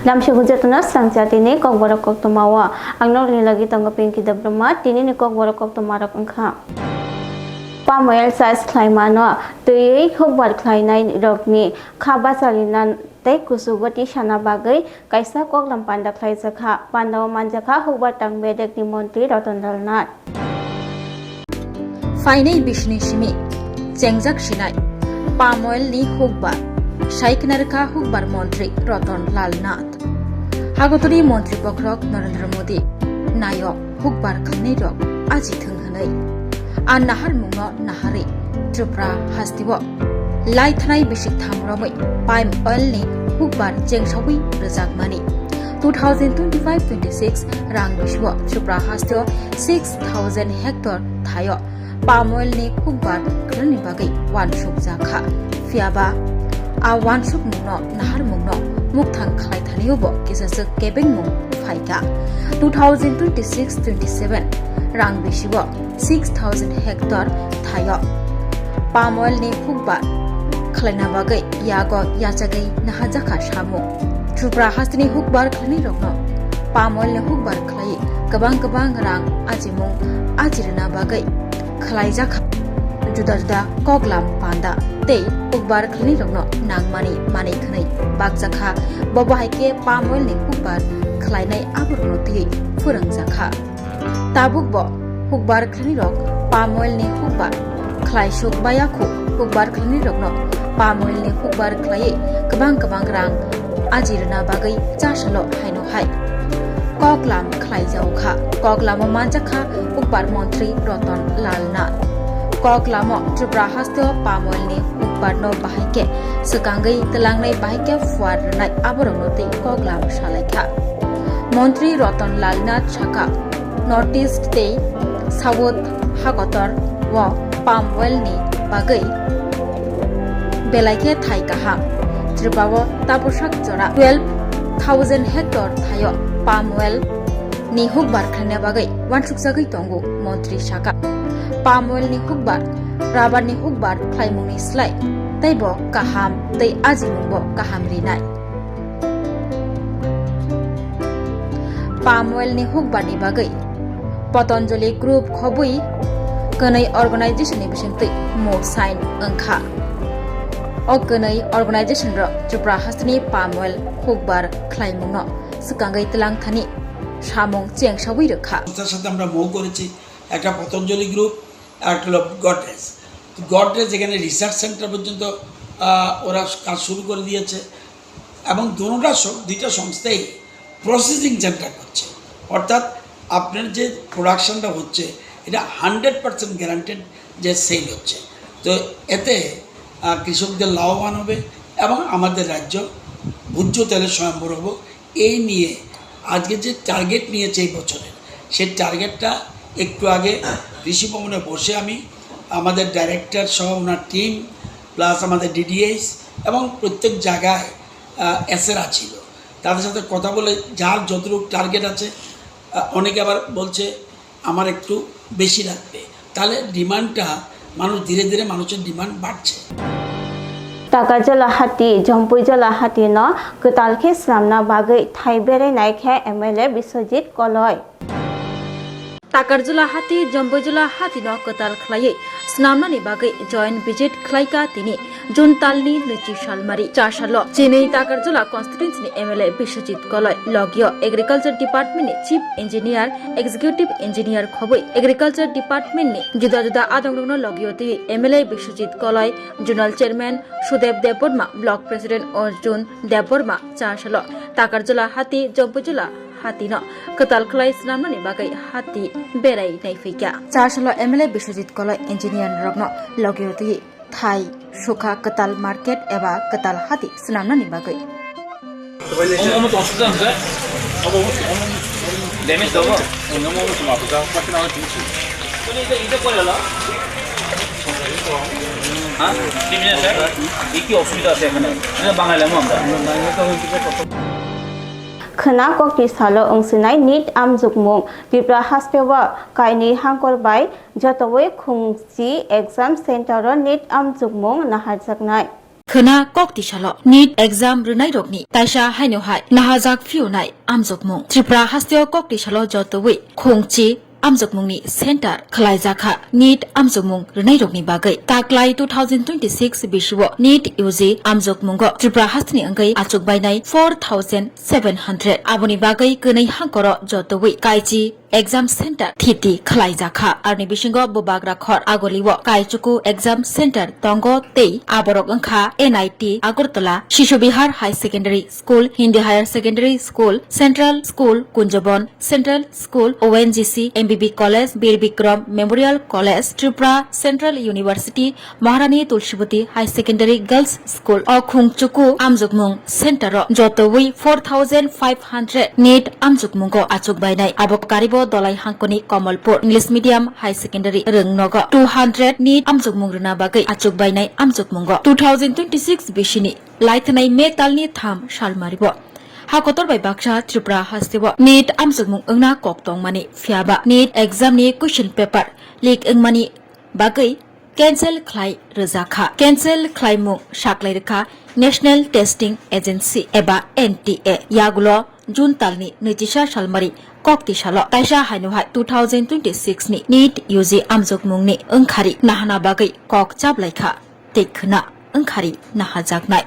Namshi hujatuna Swrangchati ni Kokborok Koktwma wa angno lagi tangga Pinki Debbarma tini ni Kokborok Koktwma rak angkha. Pamoil size klaimano tui hubbar klainai rokni khaba salinan tei kusugati sana bagai kaisa kok lampanda klai sakha pandawa manjakha hubbar tangbe dekni montri rotondalnat. Fainai bishni shimi jengjak shinai pamoil ni hubbar Shaiknarka hubbar montri Roton Lal Nath. Hagoturi Montri Bokrok Narendra Modi Nayo hubbar khanirok aji thanghanai. An nahar mungno nahari Tripura hastibo. Lai thanai bishik thamromai Palm oil ni hubbar jengsawi rajak mani. 2025-26 rang bishwo Tripura hastio 6,000 hectare thayo palm oil ni hubbar khrani bagai wan shuk jakha. Fiaba a wan shuk mungno nahar mungno mukthang khalai thaniobo kisasuk kebeng mung phaika 2026-27 rang bishibo 6,000 hectare thayo palm oil ni hubbar khlaina bagai yago yachagai nahajakha samu Tripura hastini hubbar khlani rokno palm oil ni hubbar khlai kabang rang ajimung ajirna bagai khlai jakha juda koklam panda tei hubbar khlani rokno nangmani mani khnai bakjakha bobahaike palm oil ni hubbar khlainai aborno tei phurangjakha tabukbo hubbar khlani rok palm oil ni hubbar khlai suk bayakhu hubbar khlani rokno palm oil ni hubbar khlai kabang rang ajirna bagai chasalo haino hai koklam khlai jaukha koklamo manjakha hubbar montri Roton Lal Nath Koklamo Tripura hastio palm oil ni hubbar no bahaike sekangai telangnai bahaike fuar nai aborno tei koklam salaikha Montri Roton Lal Nath Shaka North East tei South Hagotor wa palm oil ni bagai belaike thai kaham Tripura taposak jora 12,000 hectare thayo palm oil ni hubbar khana bagai wansuk jagai tongo Montri Shaka palm oil ni hubbar rubber ni hubbar khlaimung ni slai teibo kaham tei ajimungbo kaham rinai palm oil ni hubbar ni bagai Patanjali group khobui kanai organization ni bisingtei mo sign angkha o kanai organization ro Tripura hastini palm oil hubbar khlaimung no sekangai telang thani samung chengsawi rakha তার সাথে আমরা মো করেছি একটা Patanjali group আর একটা গডরেজ এখানে research centre পর্যন্ত ওরা কাজ শুরু করে দিয়েছে এবং দুইটা সংস্থাই প্রসেসিং সেন্টার করছে অর্থাৎ আপনার যে প্রোডাকশনটা হচ্ছে এটা 100% গ্যারান্টেড যে সেল হচ্ছে তো এতে কৃষকদের লাভবান হবে এবং আমাদের রাজ্য ভোজ্য তেলের স্বয়ম্বর হবো এই নিয়ে আজকে যে টার্গেট নিয়েছে এই বছরের সেই টার্গেটটা একটু আগে কৃষি ভবনে বসে আমি আমাদের ডাইরেক্টর সহ ওনার টিম প্লাস আমাদের ডিডিএস এবং প্রত্যেক জায়গায় এসেরা ছিল তাদের সাথে কথা বলে যার যতটুকু টার্গেট আছে অনেকে আবার বলছে আমার একটু বেশি লাগবে তাহলে ডিমান্ডটা ধীরে মানুষের ডিমান্ড বাড়ছে Takarjala hati jompujala hati no ketalke slamna bagai thai bere naikhe MLA Biswajit koloi Takarjala hati jompujala hati no ketal khlai snamna ni bagai join visit khlaika tini juntalni lechi salmari chasalo chenei Takarjala constituency ni MLA Biswajit koloi logio agriculture department ni chief engineer executive engineer khoboi agriculture department ni juda adongrno logio ti MLA Biswajit koloi zonal chairman Debbarma block president Arjun Debbarma chasalo Takarjala hati jompujala hati no ketal khlai snamna ni bagai hati berai nai fika chasalo MLA Biswajit koloi engineer rokno logio ti thai sukha ketal market eba ketal hati snamna ni bagai khana kokti salo angsinai nit amjukmung Tripura haspewa kaini hangkorbai jotowei khungchi exam center ro nit amjukmung naharjaknai khana Koktishalo NEET exam runai rokni taisa haino hai nahajak fiunai amjokmung Tripura hasteo Koktishalo jotoi khongchi amjokmungni center khlaijaka NEET amjokmung runai rokni bagai taklai 2026 bisiwo NEET UG amjokmungo Tripura hastni angai achukbainai 4700 aboni bagai kunai hangkoro jotoi kaichi exam center thiti khlaijaka arni bisingo bobagra khor agoliwo kaichuku exam center tongo tei aborok angkha NIT Agartala Shishu Bihar High Secondary School Hindi Higher Secondary School Central School Kunjabon Central School ONGC MBB College Bir Bikram Memorial College Tripura Central University Maharani Tulsiwati High Secondary Girls School Okhungchuku Amjukmung Center jotoi 4500 NEET amjukmungo achukbainai abokaribo dolai hangkoni Komalpur English Medium High Secondary Rungnogo 200 NEET amjukmung runa bagai achukbainai amjukmungo 2026 bishini laithnai metalni tham salmaribo hakotor bai baksa Tripura hastebo NEET amjukmung ungna Koktwmani fiaba NEET exam ni question paper leak ungmani bagai cancel khlai rojaka cancel khlaimung saklairkha National Testing Agency eba NTA yagulo June talni nitisa salmari Koktishalo taisa haino hai 2026 ni NEET UG amjokmungni ungkhari nahana bagai kok chaplaikha tekhna ungkhari nahajaknai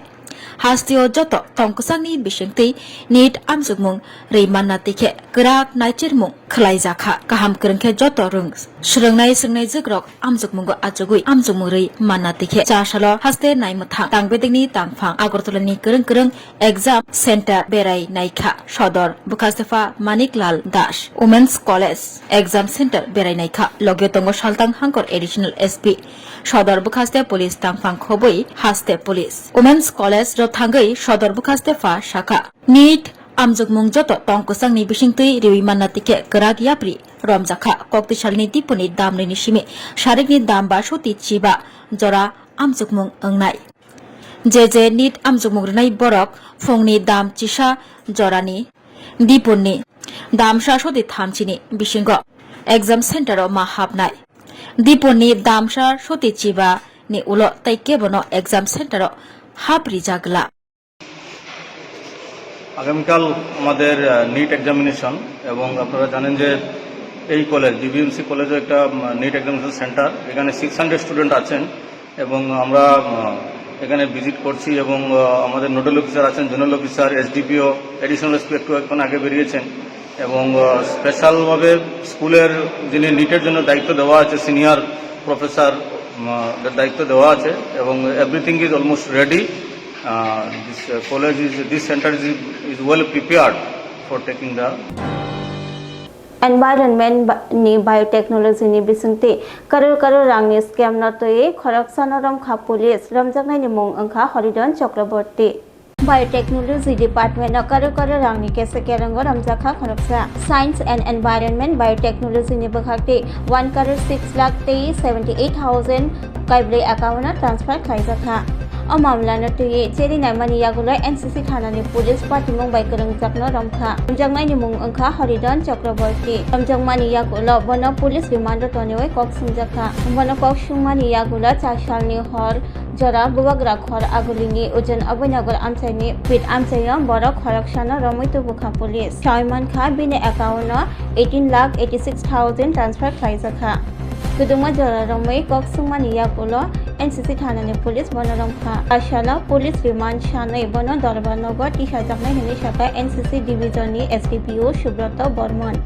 hastio joto tongkusangni bisingti NEET amjokmung reimanna tikhe krak naichirmung khlaijaka kaham krengkhe joto rung swrangnaই jogrok amjokmungo achugui amjokmung rei manna tikhe chasalo haste naimuthang tangbedingni tangphang Agartalani kreng exam center berai naikha sodor bukastefa Maniklal Das Women's College exam center berai naikha logyo tongo saltang hangkor additional SP sodor bukaste police tangphang khoboi haste police Women's College thangai sodor bukastefa shaka NEET amjokmung joto tongkusangni bisingtui rewi manna tikhe krak yapri romjakha Koktishalni diponi damni simi sharikni dam 62 chiba jora amjokmung ongnai je NEET amjokmung runai borok phongni dam chisa jorani diponni dam 62 thamchini bisingo exam center ma habnai diponni dam 62 chiba ni ulo tai kebono exam center হাবরি জাগলা আগামীকাল আমাদের NEET examination এবং আপনারা জানেন যে এই college ডিবিএমসি কলেজে একটা NEET examination centre এখানে 600 স্টুডেন্ট আছেন এবং আমরা এখানে ভিজিট করছি এবং আমাদের নোডাল অফিসার আছেন zonal officer SDPO additional SP একটু এখন আগে বেরিয়েছেন এবং স্পেশালভাবে স্কুলের যিনি নিটের জন্য দায়িত্ব দেওয়া আছে সিনিয়র প্রফেসর দায়িত্ব দেওয়া আছে এবং everything is almost ready this center is well prepared for taking the environment ni biotechnology ni bisingti karor rangni scam na toye kharaksana ram kha police ramjaknai ni mung angkha Horidon Chakraborty Biotechnology Department na karor rangni kese kerango ramjakha kharaksa Science and Environment Biotechnology ni bakhakti 1 crore 6 lakh 78,000 kaible account na transfer khaijakha o mamla na tuye cheri naimani yagulo NCC thana ni police party mung bai karang jakno ramkha ramjaknai ni mung angkha Horidon Chakraborty ramjakmani yagulo bono police remand tonewai kok singjakha bono kok sungmani yagulo chashal ni hor jora bubagra khor agulini ojan abinagar amchaini pit amchayam borok kharaksana ramoito bukha police Shaiman kha bine account 18,86,000 transfer khaijakha Kuduma jora ramai kok sungmani yagulo NCC thana ni police bono ramkha ashala police remand shanai bono Debbarma tishajaknai hini shaka NCC division ni SDPO Subrata Borman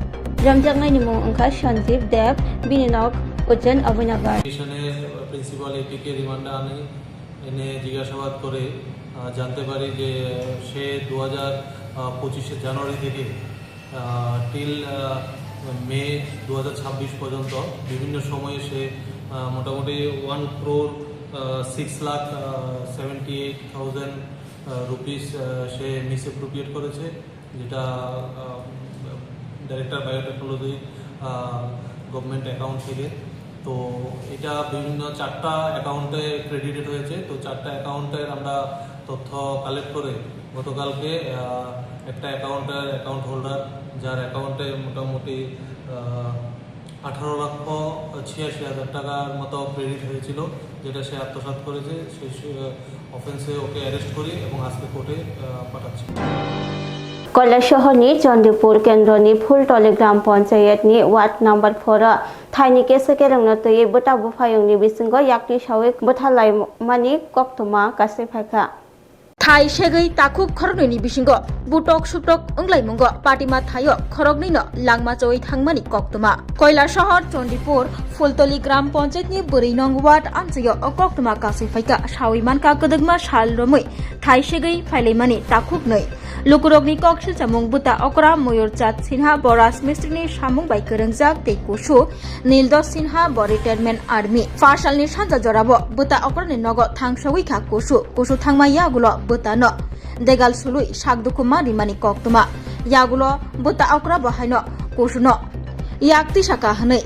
ramjaknai ni mung angkha Sanjeev Dev bininok ojan abinagar principal এটিকে রিমান্ডে এনে জিজ্ঞাসাবাদ করে জানতে পারি যে সে 2025 জানুয়ারি থেকে till মে 2026 পর্যন্ত বিভিন্ন সময়ে সে মোটামুটি 1 crore 6 lakh 78,000 রুপিস সে মিসঅ্যাপ্রোপ্রিয়েট করেছে যেটা ডাইরেক্টর বায়োটেকনোলজি গভর্নমেন্ট অ্যাকাউন্ট থেকে তো এটা বিভিন্ন 4টা অ্যাকাউন্টে ক্রেডিটেড হয়েছে তো 4টা অ্যাকাউন্টের আমরা তথ্য কালেক্ট করে গতকালকে একটা অ্যাকাউন্ট হোল্ডার যার অ্যাকাউন্টে মোটামুটি 18,86,000 টাকার মতো ক্রেডিট হয়েছিল যেটা সে আত্মসাৎ করেছে অফেন্সে ওকে অ্যারেস্ট করি এবং আজকে কোর্টে পাঠাচ্ছি। কৈলাসহरनि चंडीपुर केन्द्रनि फुलटली ग्राम पंचायतनि वार्ड नम्बर 4 थाइनि केसे केरंनो तयै बोटा बुफायंनि बिसिंगो याक्ति सावै बोथालायमानि कक्तमा गासै फायखा थाई सेगै ताखुक खरगनि बिसिंगो बुटक सुटक अंग्लायमुंगो पाटिमा थायो खरगनिनो लांमा चोय थांमानि कक्तमा কৈলাসহর चंडीपुर फुलटली ग्राम पंचायतनि बोरै नं वार्ड आमचयो कक्तमा गासै फायखा सावैमानका गदगमा साल रमै थाई सेगै फायलायमानि ताखुक नै लुकुरगनि कक्सिल चामुं बुता अकरा मयूरचाँद सिन्हा बरास मिस्त्रिनि सामुं बाय गोरोंजाक तेकुसु नीलदस सिन्हा ब रिटायरमेंट आर्मी फारसालनि सानजा जराबो बुता अकरानि नगो थांसवैखा कुसु थांमा यागुलो बुता न देगाल सुलुइ सागदुकुमा रिमानि कक्तमा यागुलो बुता अकरा बहायनो कुसु न याक्ति साका हनै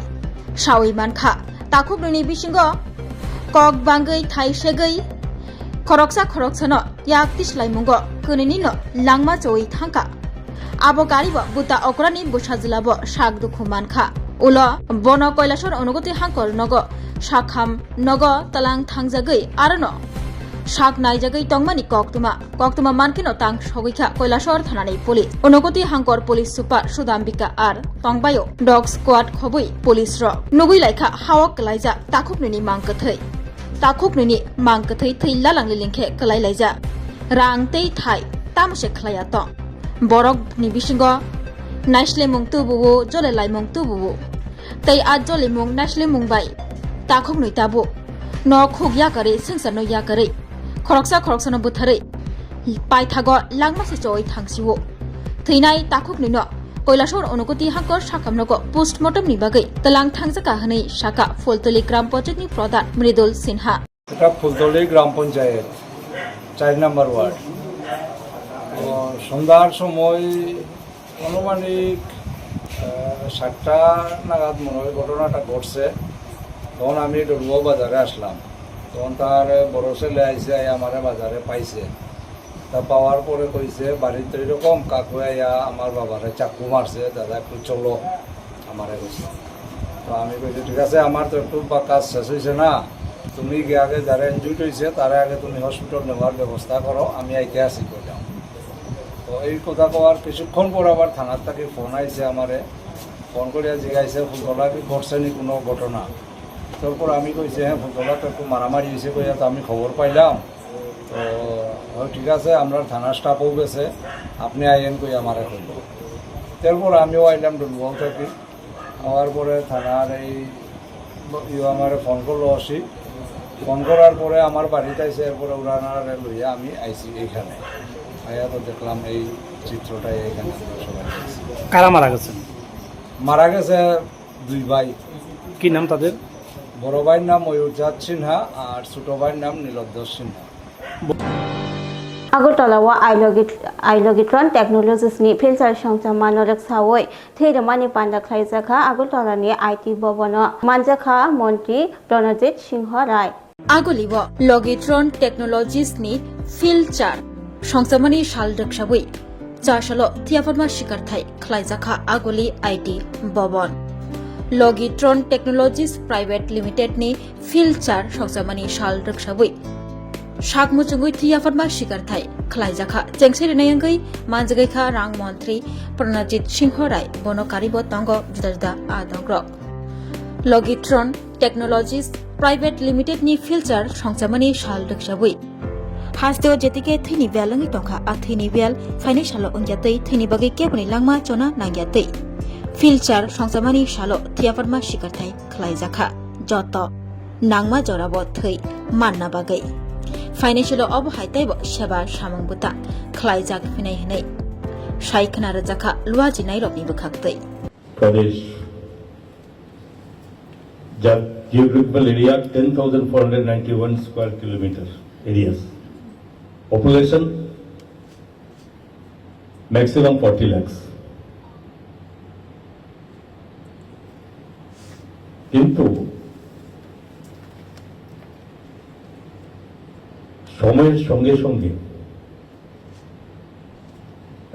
सावैमानखा ताखुकनि बिसिंगो कक बांगै थाइ सेगै खरकसा याक्ति स्लाइमुंगो कोनिनिनो लांमा चोय थांका आबो गारिबो बुता अकरानि बुसाजिलाबो साग दुखुमानखा उलो बन কৈলাসহর अनुगति हांकर नगो साखाम नगो तलां थांजागै आरो न साग नायजागै तंगमानि कक्तमा मानकिनो तां सगैखा কৈলাসহর थानानि पुलिस अनुगति हांकर पुलिस सुपार सुदाम्बिका आर तंगबायो डग स्क्वाड खबै पुलिस र नुगै लायखा हावक लायजा ताखुकनि मांगकथै ताखुकनि मांगकथै थैला लांलि लिंखे कलाय लायजा रां तै थाय तामसे खलाया त बरक नि बिसिंगो नाइसले मुं तुबुवो जले लाइमुं तुबुवो तै आ जले मुं नाइसले मुं बाय ताखुक नै ताबो न खुगया करे सिंसा न या करे खरकसा न बुथारै पाइथागो लांमासे चोय थांसिवो थैनाय ताखुक नै न কৈলাসহর অনুগতি हांकर साखामनगो पोस्टमर्टम नि बागै तलां थांजाका हनै साका फुलटली ग्राम पंचायतनि प्रधान मृदुल सिन्हा এটা ফুলতলি গ্রাম পঞ্চায়েত 4 নম্বর ওয়ার্ড সন্ধ্যার সময় আনুমানিক 7টা নাগাদ মনে হয় ঘটনাটা ঘটছে তখন আমি ডলুয়া বাজারে আসলাম তখন তার বড় ছেলে আইসে আমারে বাজারে পাইছে তা পাওয়ার পরে কইছে বাড়িতে এরকম কাকু আইয়া আমার বাবারে চাকু মারছে দাদা একটু চলো আমারে কইছে তো আমি কইছি ঠিক আছে আমার তো একটু কাজ শেষ হয়েছে না তুমি আগে যারা ইনজুর্ড হয়েছে তারা আগে তুমি হসপিটাল নেওয়ার ব্যবস্থা করো আমি আইতে আসি কইলাম তো এই কথা কওয়ার কিছুক্ষণ পর আবার থানার থেকে ফোন আইছে আমারে ফোন করিয়া জিজ্ঞাসা ফুলতলা কি ঘটছে নি কোনো ঘটনা তারপর আমি কইছি হ্যাঁ ফুলতলা তো একটু মারামারি হয়েছে কইয়া তো আমি খবর পাইলাম তো ঠিক আছে আমরা থানার স্টাফও গেছে আপনি আইন কই আমারে কইল তারপর আমিও আইলাম ডুলবল থেকে হওয়ার পরে থানার এই আমারে ফোন করলো আসি ফোন করার পরে আমার বাড়িতে আইসে এরপরে উড়ানারে লইয়া আমি আইসি এইখানে আইয়া তো দেখলাম এই চিত্রটাই এখানে সবাই কারা মারা গেছে 2 ভাই কি নাম তাদের বড় ভাইয়ের নাম ময়ূরচাঁদ সিনহা আর ছোট ভাইয়ের নাম নীলদস Sinha Agartalawa Ailogitron Technologies ni Filter Swrangchati Norek Sawoi Theiramani Panda Khlaijaka Agartala ni IT Bobano Manjakha Montri Pranajit Singha Rai Agolibo Logitron Technologies ni Filter Swrangchati Shal Dakshabui Chashalo Thiafarma Shikarthai Khlaijaka Agoli IT Bobon Logitron Technologies Private Limited ni Filter Swrangchati Shal Dakshabui Shakmuchungui Thiafarma Shikarthai Khlaijaka Chengsirinayangui Manjagaikha Rang Montri Pranajit Singhorai Bono Karibo Tongo Judajda Adongrok Logitron Technologies Private Limited ni Filter Swrangchati Shal Dakshabui Hasteo jetike thini belangi tongkha a thini bel financial ongyatei thini bagi kebuni langma chona nangyatei Filter Swrangchati Shalo Thiafarma Shikarthai Khlaijaka Joto Nangma Jorabo Thei Manna Bagai Financial Obhaitaibo Shaba Shamangbuta Khlaijak Hinai Hinai Shaikna Rajaka Luaji Nairobi Bukaktei Pradesh geographical area 10,491 square kilometers areas. Population maximum 40 lakhs. কিন্তু সময়ের সঙ্গে সঙ্গে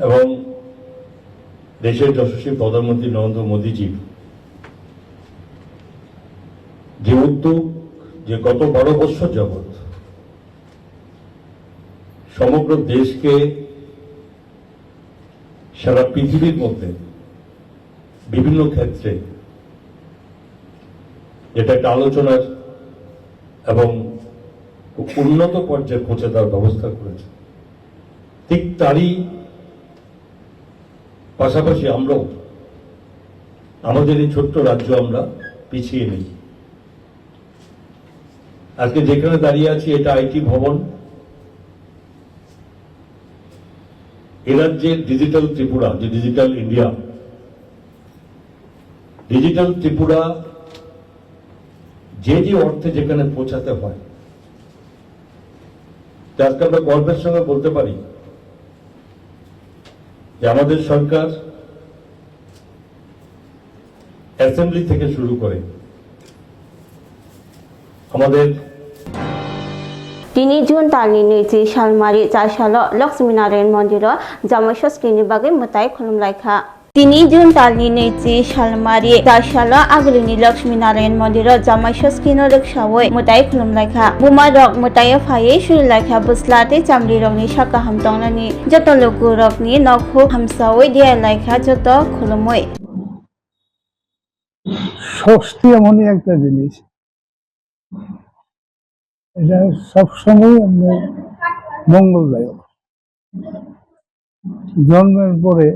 এবং দেশের যশস্বী প্রধানমন্ত্রী নরেন্দ্র মোদীজির যে উদ্যোগ যে গত 12 বছর যাবৎ সমগ্র দেশকে সারা পৃথিবীর মধ্যে বিভিন্ন ক্ষেত্রে এটা একটা আলোচনার এবং উন্নত পর্যায়ে পৌঁছে দেওয়ার ব্যবস্থা করেছে। ঠিক তারই পাশাপাশি আমরাও আমাদের এই ছোট্ট রাজ্য আমরা পিছিয়ে নেই। আজকে যেখানে দাঁড়িয়ে আছি এটা আইটি ভবন। এরার যে ডিজিটাল ত্রিপুরা, যে ডিজিটাল ইন্ডিয়া, ডিজিটাল ত্রিপুরা যে যে অর্থে যেখানে পৌঁছাতে হয়, আজকে আমরা গর্বের সঙ্গে বলতে পারি যে আমাদের সরকার অ্যাসেম্বলি থেকে শুরু করে আমাদের 3 जुन तालनि 20 सालमारि चारसाल लक्ष्मीनारायण मन्दिर जामाइ सस्किनि बागै मोताय खुलुमलायखा 3 जुन तालनि 20 सालमारि चारसाल आगोलनि लक्ष्मीनारायण मन्दिर जामाइ सस्किनो रक्षावै मोताय खुलुमलायखा बुमा रक मोताय फायै सुरिलायखा बुस्लाते चामरि रकनि साका हामतंनानि जत लोगु रकनि नखु हामसावै दियालायखा जत खुलुमै ষষ্ঠী এমনই একটা জিনিস, এটা সবসময় আমাদের মঙ্গলদায়ক। জন্মের পরে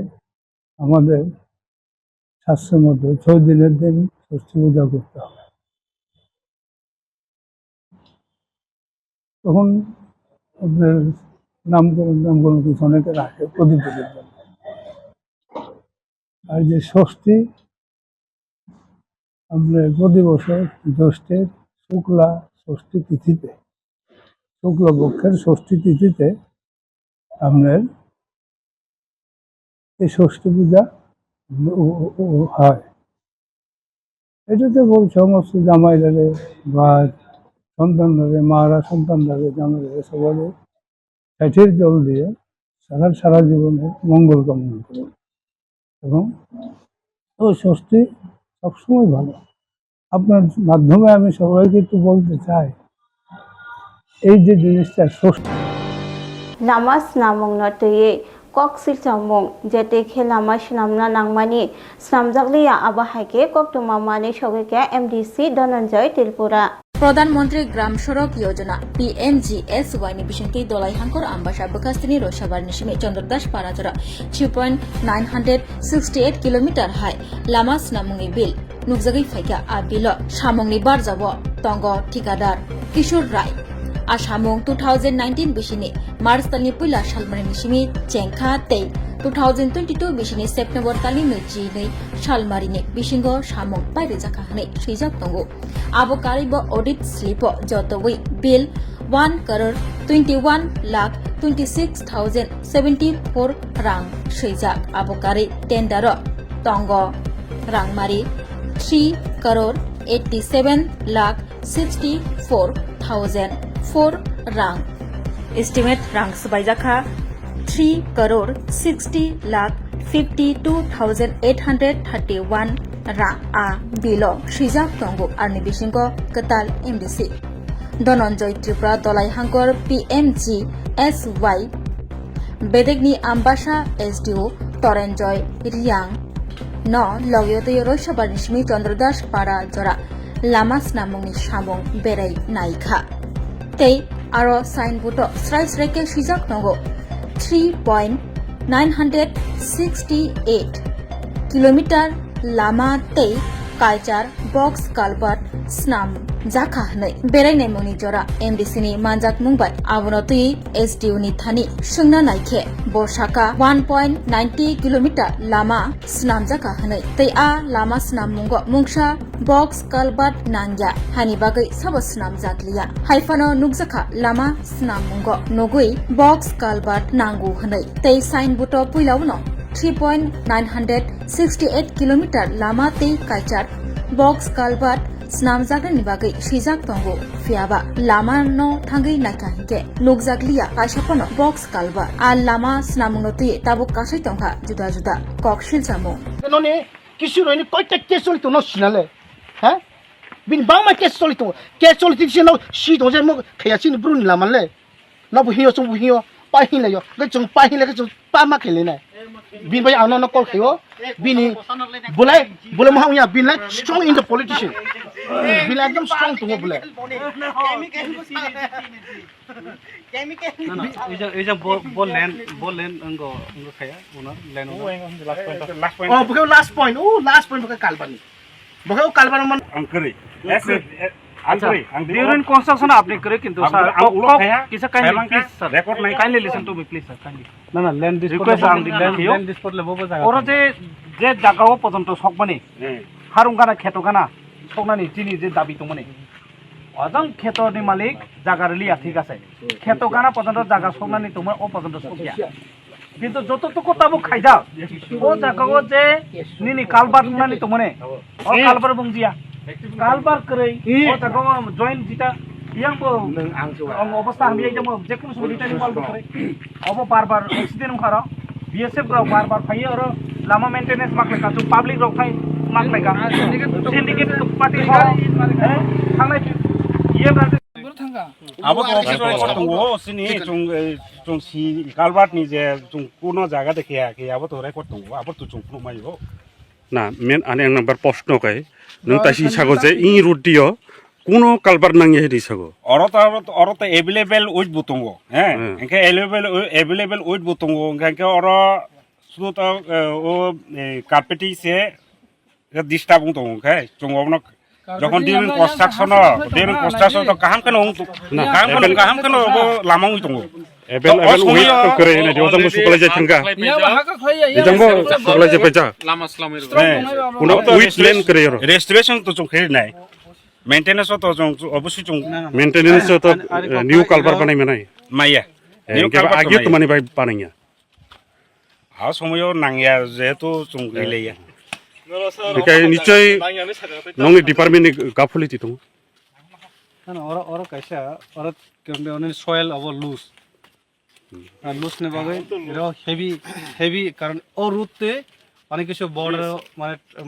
আমাদের শাস্ত্রের মধ্যে 6 দিনের দিন ষষ্ঠী পূজা করতে হবে। তখন আপনার নামকরণ কিছু অনেকে রাখে প্রদীপের জন্য। আর যে ষষ্ঠী আপনার প্রতি বছর জ্যৈষ্ঠের শুক্লা ষষ্ঠী তিথিতে, শুক্লপক্ষের ষষ্ঠী তিথিতে আপনার এই ষষ্ঠী পূজা হয়। এটাতে বল সমস্ত জামাইদারে বা সন্তানদারে, মারা সন্তানদারে, জামাইদারে সবাই ষাটের জল দিয়ে সারা জীবনের মঙ্গল কামনা করে এবং ওই ষষ্ঠী সবসময় ভালো। আপনার মাধ্যমে আমি সবাইকে একটু বলতে চাই, এই যে জিনিসটা ষষ্ঠী लामा स्नामंगनो तयै कक्सिल चामंग जेते खे लामा स्नामना नांगमानि स्नामजागलिया आबाहायके कोक्टमा माने सगैके एमडीसी धनंजय त्रिपुरा प्रधानमंत्री ग्राम सड़क योजना PMGSY नि बिसंखि दलाई हांखर आम्बासा बकास्तिनि रोसाबार निसिमे चंद्रदास पाराजरा 2.968 किलोमीटर हाय लामा स्नामंगनि बिल नुकजागै फाइका आ बिल सामंगनि बारजाबो तंग ठिकादार किशोर राय आसामंग 2019 बिसिनि मार्च तालनि पुला सालमानि निसिमे चेंखा तै 2022 बिसिनि सेप्टेम्बर तालनि 22 सालमारिनि बिसिंगो सामंग बायदे जाखा हनै सैजाक दंगो आबो कारिबो ऑडिट स्लिप जतवै बिल 1,21,26,074 रां सैजाक आबो कारि टेंडर तंग रांमारि 3,87,64,004 रां एस्टिमेट रां सबायजाखा 3,60,52,831 रां आ बिलो सैजाक दंगो आरनि बिसिंगो कताल एमडीसी धनंजय त्रिपुरा दलाई हांकर PMGSY बेदेगनि आम्बासा SDO तरेन्जय रियांग न लगयोतय रोइसाबार निसिमी चंद्रदास पारा जरा लामा स्नामंगनि सामंग बेराय नायखा तै आरो साइन बोर्ड स्राय स्रायके सैजाक दंगो 3.968 किलोमीटर लामा तै कालचार बक्स कालबार स्नाम जाखा हनै बेरायनाय मुंनि जरा एमडीसी नि मानजाक मुंबाय आबनतुई SDO नि थानि सुंना नायखे बसाका 1.90 किलोमीटर लामा स्नाम जाखा हनै तै आ लामा स्नाम मुंगो मुंगसा बक्स कालबार नांग्या हानि बागै साबो स्नाम जागलिया हाइफानो नुगजाखा लामा स्नाम मुंगो नगुई बक्स कालबार नांगु हनै तै साइन बोर्ड पुइलावनो 3.968 किलोमीटर लामा तै कालचार बक्स कालबार स्नाम जागनि बागै सैजाक दंगो फियाबा लामा न थांगै नायखा हिके नुगजागलिया काइसापनो बक्स कालबार आ लामा स्नामुनो तै ताबो कासै तंखा जुदा जुदा कक्सिल जामो नने किशोरनि कयटा केस चलितो न सिनाले ह बिन बामा केस चलितो न सी दजे म खयासिन ब्रुन लामाले न बुहियो सम बुहियो पाहिला यो गचुं पाहिला गचुं पामा खेलेना बिन भाई आउन न कल खयो बिन बुलाय बुलाय माउया बिन स्ट्रॉंग इन द पॉलिटिशियन बिन एकदम स्ट्रॉंग तुम बुलाय এই যে বললেন অঙ্গ খায়া ওনার line last point oh bukau last point bukai kalbani bukau kalban man angkeri during construction আপনি করে কিন্তু স্যার কিছু কাইন্ডলি স্যার রেকর্ড নাই kindly listen to me please sir kindly না ল্যান্ড ডিসপোজ লেবো জায়গা ওরা যে জায়গাও পর্যন্ত সকমানি হারুঙ্গানা খেতগানা সকনানি চিনি যে দাবি তো মানে অজং খেতনি মালিক জায়গা লিয়া ঠিক আছে খেতগানা পর্যন্ত জায়গা সকনানি তোমার ও পর্যন্ত সকিয়া কিন্তু যতটুকু তাবো খাইদা ও জায়গাও যে নিনি কালবার নানি তো মানে ও কালবার বংজিয়া কালবার করে ও জায়গাও জয়েন্ট যেটা ইয়াং অবস্থা আমি এই যে যে কোনো সুবিধা নিবাল করে অব বারবার অ্যাক্সিডেন্ট খারা বিএসএফ রাও বারবার ফাইয়া আর লামা মেইনটেনেন্স মাকলে কা পাবলিক রাও ফাই মাকলে কা সিন্ডিকেট পার্টি হ্যাঁ থাংনাই ইয়ে আবো তো অফিস করতেঙ্গো সিনি जों सि कालबारनि जे जों कोनो जायगा देखायाखै आबो तो रेकर्ड दङ आबो तो जों फोरमायो ना मेन आने आं नम्बर प्रश्न काय नों तासि सागो जे इ रुट दियो कोनो कालबार नांगे हेदि सागो अरत अवेलेबल उइट बुतंगो हैं एके अवेलेबल उइट बुतंगो एके अर सुनो त ओ कार्पेटी से डिस्टार्ब दङ है जों अबनो যখন ডিউরিং কনস্ট্রাকশন তো কাহাম কেন না কাহাম কেন লামাং দङ एबेल वेट करे ने जों सुकलाय जे थंगा जोंबो सुकलाय जे पैसा लामा स्लामै कुनो वेट प्लान करे रो रेस्टोरेशन तो जों खेर नाय मेंटेनेंस तो जों अवश्य जों मेंटेनेंस तो न्यू कालबार बानाय मानाय माया न्यू कालबार आगे तो माने बाय बानाया आ समयो नांगिया जेहेतु जों गैलाया बेखाय निश्चय नोंनि डिपार्टमेन्टनि गाफुलिति दङ না ওরা কাইসা ওরা কেমনে সয়েল অব লুজ লুজ নে বাগে এরা হেভি কারণ ও রুটতে অনেক কিছু বর্ডার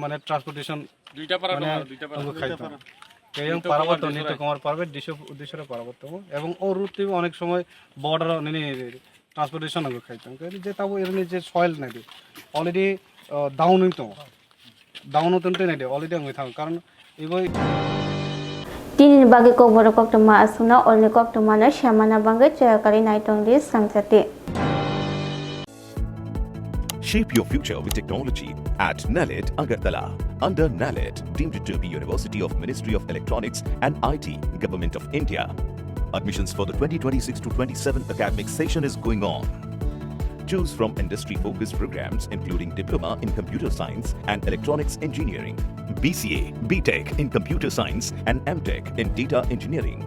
মানে ট্রান্সপোর্টেশন দুইটা খাইতো কেয়ং পারাবত নিতে কমার পারবে উদ্দেশ্যে পারাবত এবং ও রুটতে অনেক সময় বর্ডার নিনে ট্রান্সপোর্টেশন খাইতো যে তাও এর যে সয়েল নাই অলরেডি ডাউন হইতো ডাউন হতে নাই অলরেডি আমি থাক কারণ এবাই Tini bagi Kokborok Koktwma asuna olni Koktwma na shamana bangai chayakari naitong di Swrangchati. Shape your future with technology at NALED Agartala. Under NALED, deemed to be University of Ministry of Electronics and IT, Government of India. Admissions for the 2026 to 27 academic session is going on. Choose from industry-focused programs including Diploma in Computer Science and Electronics Engineering, BCA, BTech in Computer Science and MTech in Data Engineering.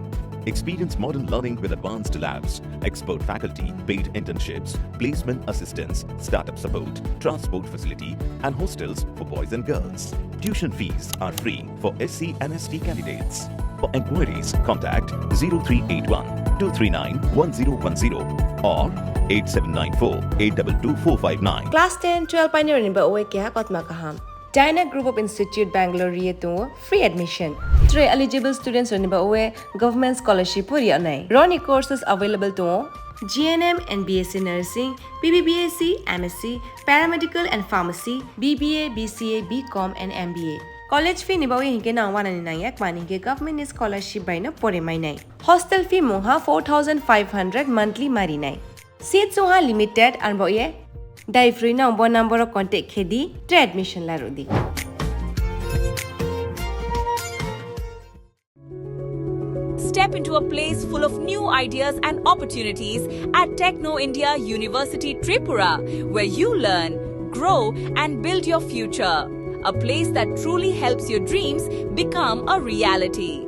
Experience modern learning with advanced labs, expert faculty, paid internships, placement assistance, startup support, transport facility and hostels for boys and girls. Tuition fees are free for SC and ST candidates. For enquiries, contact 0381 239 1010 or 8794-822-459. Class 10, 12 pioneer in Baoe Kya Koktwma Kaham. China Group of Institute Bangalore Rietu free admission. 3 eligible students in Baoe government scholarship Purianai. Roni courses available to GNM and BSc Nursing, BBBSc, MSc, Paramedical and Pharmacy, BBA, BCA, BCom and MBA. College fee nibawi hinke na 199 maninge government scholarship by no pore mainai. Hostel fee moha 4500 monthly marinai. Seats soha limited and boye dai free na one number of contact khedi tre admission la rodi. Step into a place full of new ideas and opportunities at Techno India University Tripura, where you learn, grow and build your future. A place that truly helps your dreams become a reality.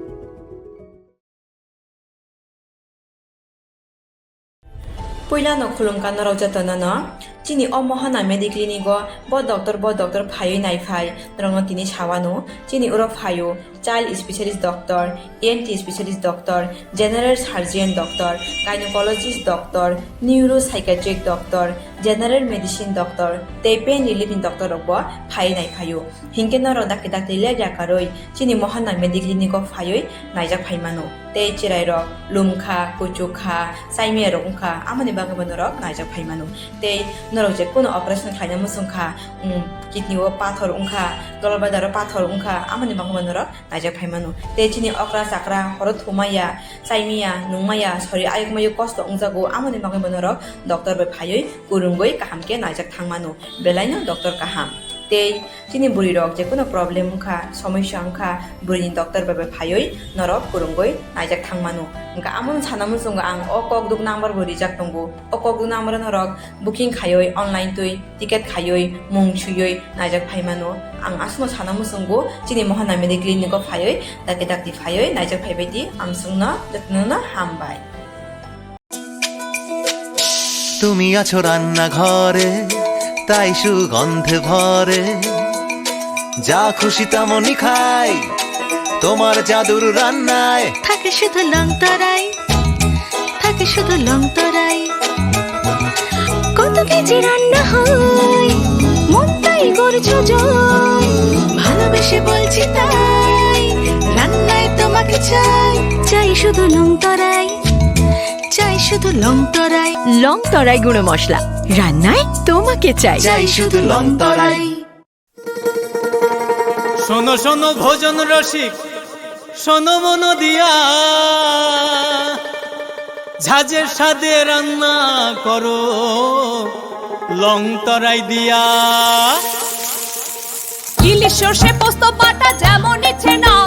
Puila no khulum kan raw jatana na chini o mohana mediclinico bo doctor phayo nai phai norong tini sawano chini uro phayo child specialist doctor, ENT specialist doctor, general surgeon doctor, gynecologist doctor, neuropsychiatric doctor, general medicine doctor, pain relieving doctor robo phai nai phayo hingke noro dakte le jakaroi chini mohana mediclinico phayo naijak phaimano te chirai ro lumkha kuchukha saime ro ungkha amani bagabono ro naijak phaimano te noro je kono operation khaina musungkha kidney o pathor ungkha dolbadaro pathor ungkha amani bagabono ro naijak phaimano te chini okra sakra horo thumaya saimia nungmaya sori ayukmayu kosto ungjago amani bagabono ro doctor be phayoi kurungoi kahamke naijak thangmano belaino doctor kaham te chini buri rok je kono problem ungkha samasya ungkha buri doctor be phayoi norok kurungoi naijak thangmano ungka amon sanamu sunga ang o kokduk number buri jak tongo o kokduk number norok booking khayoi online tui ticket khayoi mung chuyoi naijak phaimano ang asno sanamu sungo chini mohana mediclinic ko phayoi dakti phayoi naijak phaibaidi amsungna datnuna hambai তুমি আছো রান্না ঘরে তাই সুগন্ধে ভরে যা খুশি তেমনই খাই তোমার জাদুর রান্নায় থাকে শুধু লং তরাই থাকে শুধু লং তরাই কত কেজি রান্না হয় মন তাই করছো জয় ভালোবেসে বলছি তাই রান্নায় তোমাকে চাই চাই শুধু লং তরাই চাই শুধু লং তরাই গুঁড়ো মশলা রান্নায় তোমাকে চাই চাই শুধু লং তরাই শোনো শোনো ভোজন রসিক শোনো মন দিয়া ঝাঁঝের স্বাদে রান্না করো লং তরাই দিয়া ইলিশ সর্ষে পোস্ত বাটা যেমন ইচ্ছে নাও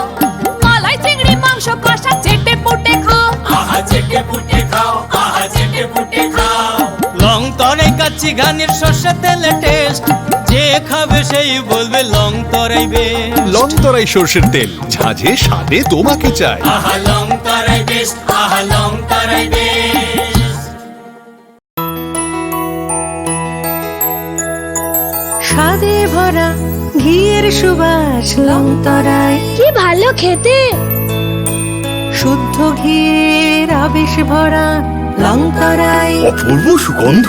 মালাই চিংড়ি মাংস কষা চেটে পুটে খাও আহা চেটে পুটে খাও আহা চেটে পুটে খাও লং তরাই কাচ্চি ঘানির সর্ষে তেলে টেস্ট যে খাবে সেই বলবে লং তরাই বেশ লং তরাই সর্ষের তেল ঝাঁঝে স্বাদে তোমাকে চাই আহা লং তরাই বেশ আহা লং তরাই বেশ স্বাদে ভরা ঘিয়ের সুবাস লং তরাই কি ভালো খেতে শুদ্ধ ঘিয়ের আবেশ ভরা লং তরাই অপূর্ব সুগন্ধ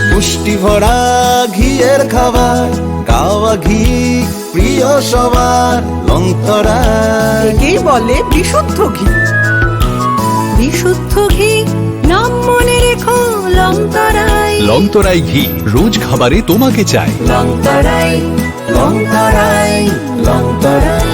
পুষ্টি ভরা ঘিয়ের খাবার কাওয়া ঘি প্রিয় সবার লং তরাই একেই বলে বিশুদ্ধ ঘি বিশুদ্ধ ঘি নাম মনে রেখো লং তরাই লং তরাই ঘি রোজ খাবারে তোমাকে চাই long Terai long Terai long Terai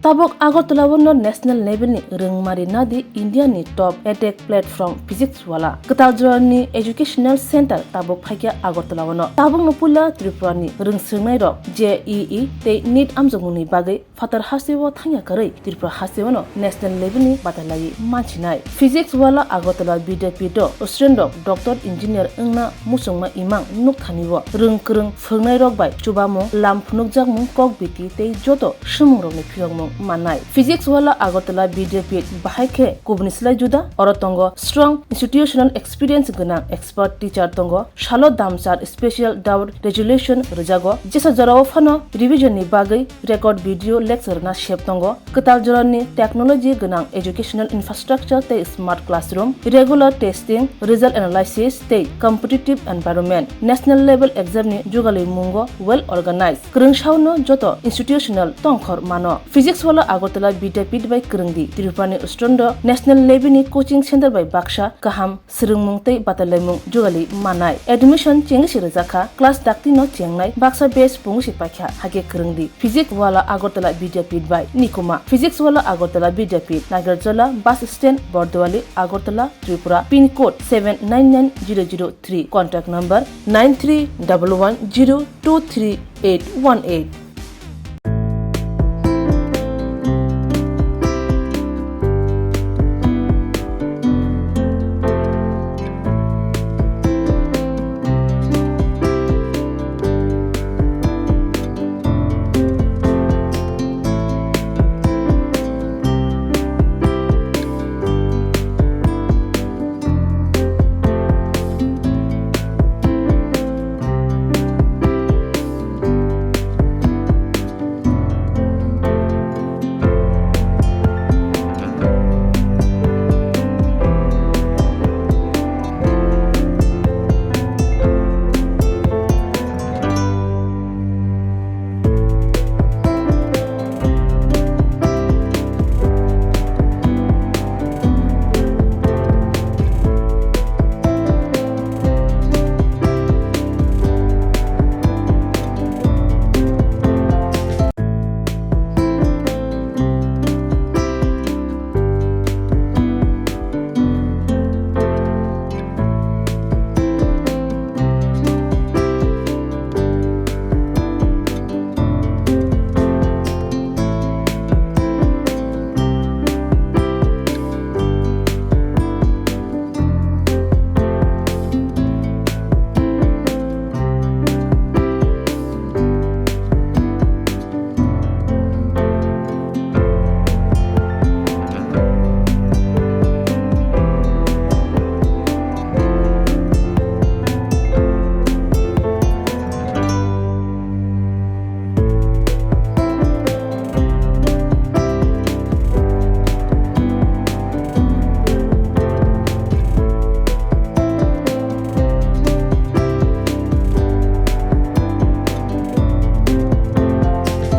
tabok Agartala wono national level ni rengmari nadi India ni top edtech platform physics wala Koktwma ni educational center tabok phaikia Agartala wono tabok no pula Tripura ni rengsungnai rok JEE te NEET amjongni bagai fatar hasewo thangya karai Tripura hasewono national level ni batalai manchinai physics wala Agartala bidapito student rok doctor engineer engna musongma imang nukthaniwo rengkreng phungnai rok bai chubamo lamphunuk jakmung kok biti te joto shumung rok ni phiyongmung manai physics wala Agartala bidapit bahaike kubnislai juda orotongo strong institutional experience gana expert teacher tongo shalo damsar special doubt resolution rejago jesa jarawo phano revision ni bagai record video lecture na shep tongo Koktwma ni technology gana educational infrastructure te smart classroom regular testing result analysis te competitive environment national level exam ni jugali mungo well organized krungshauno joto institutional tongkhor mano physics wala Agartala bidapit by krungdi Tripura student national level ni coaching center by Baksha kaham srungmung tei batalemung jugali manai admission chengsi rejaka class dakti no chengnai Baksa base pungsi pakha hage krungdi physics wala Agartala bidapit by Nikuma physics wala Agartala bidapit Nagarjala bus stand Bordwali Agartala Tripura pin code 799003 contact number 9311023818